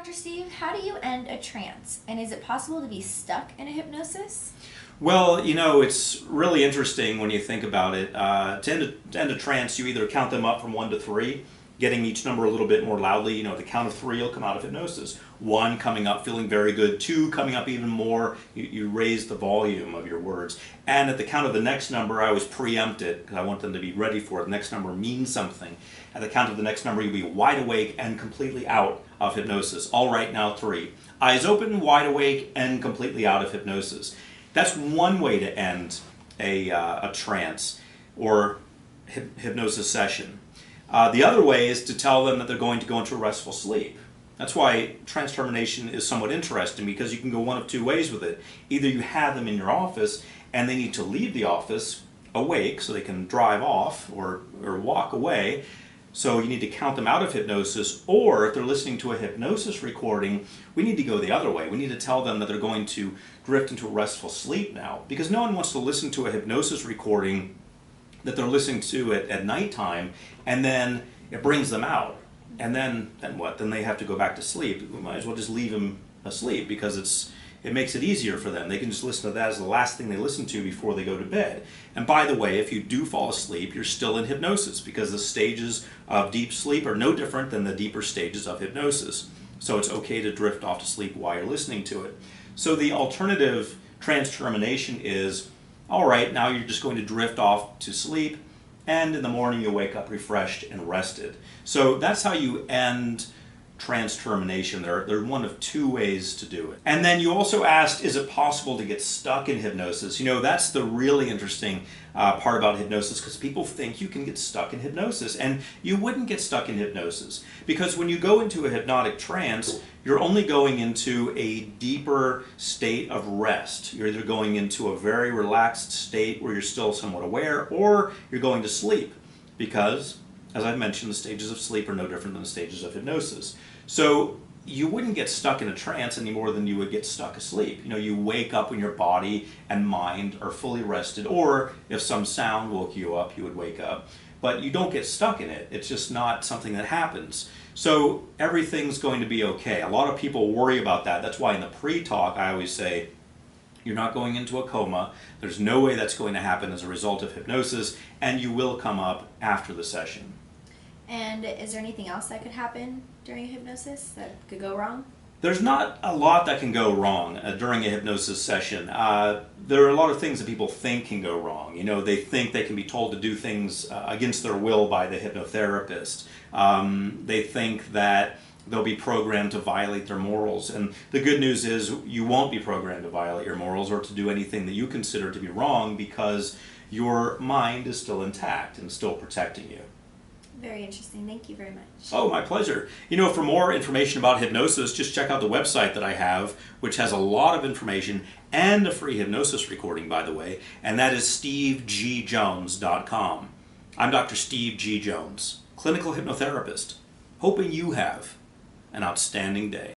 Dr. Steve, how do you end a trance? And is it possible to be stuck in a hypnosis? Well, it's really interesting when you think about it. To end a trance, you either count them up from 1 to 3, getting each number a little bit more loudly. The count of 3, you'll come out of hypnosis. 1 coming up, feeling very good. 2 coming up even more. You raise the volume of your words. And at the count of the next number, I always preempt it because I want them to be ready for it. The next number means something. At the count of the next number, you'll be wide awake and completely out of hypnosis. All right, now 3. Eyes open, wide awake, and completely out of hypnosis. That's one way to end a trance or hypnosis session. The other way is to tell them that they're going to go into a restful sleep. That's why trance termination is somewhat interesting, because you can go one of 2 ways with it. Either you have them in your office and they need to leave the office awake so they can drive off or walk away. So you need to count them out of hypnosis, or if they're listening to a hypnosis recording, we need to go the other way. We need to tell them that they're going to drift into a restful sleep now, because no one wants to listen to a hypnosis recording that they're listening to at nighttime, and then it brings them out. And then what? Then they have to go back to sleep. We might as well just leave them asleep, because it makes it easier for them. They can just listen to that as the last thing they listen to before they go to bed. And by the way, if you do fall asleep, you're still in hypnosis, because the stages of deep sleep are no different than the deeper stages of hypnosis. So it's okay to drift off to sleep while you're listening to it. So the alternative trance termination is, all right, now you're just going to drift off to sleep, and in the morning you'll wake up refreshed and rested. So that's how you end trance termination. There are one of 2 ways to do it. And then you also asked, is it possible to get stuck in hypnosis? That's the really interesting part about hypnosis, because people think you can get stuck in hypnosis, and you wouldn't get stuck in hypnosis, because when you go into a hypnotic trance, you're only going into a deeper state of rest. You're either going into a very relaxed state where you're still somewhat aware, or you're going to sleep, because, as I've mentioned, the stages of sleep are no different than the stages of hypnosis. So you wouldn't get stuck in a trance any more than you would get stuck asleep. You wake up when your body and mind are fully rested, or if some sound woke you up, you would wake up. But you don't get stuck in it. It's just not something that happens. So everything's going to be okay. A lot of people worry about that. That's why in the pre-talk I always say, you're not going into a coma. There's no way that's going to happen as a result of hypnosis, and you will come up after the session. And is there anything else that could happen during a hypnosis that could go wrong? There's not a lot that can go wrong during a hypnosis session. There are a lot of things that people think can go wrong. They think they can be told to do things against their will by the hypnotherapist. They think that they'll be programmed to violate their morals. And the good news is you won't be programmed to violate your morals or to do anything that you consider to be wrong, because your mind is still intact and still protecting you. Very interesting. Thank you very much. Oh, my pleasure. For more information about hypnosis, just check out the website that I have, which has a lot of information and a free hypnosis recording, by the way, and that is stevegjones.com. I'm Dr. Steve G. Jones, clinical hypnotherapist, hoping you have an outstanding day.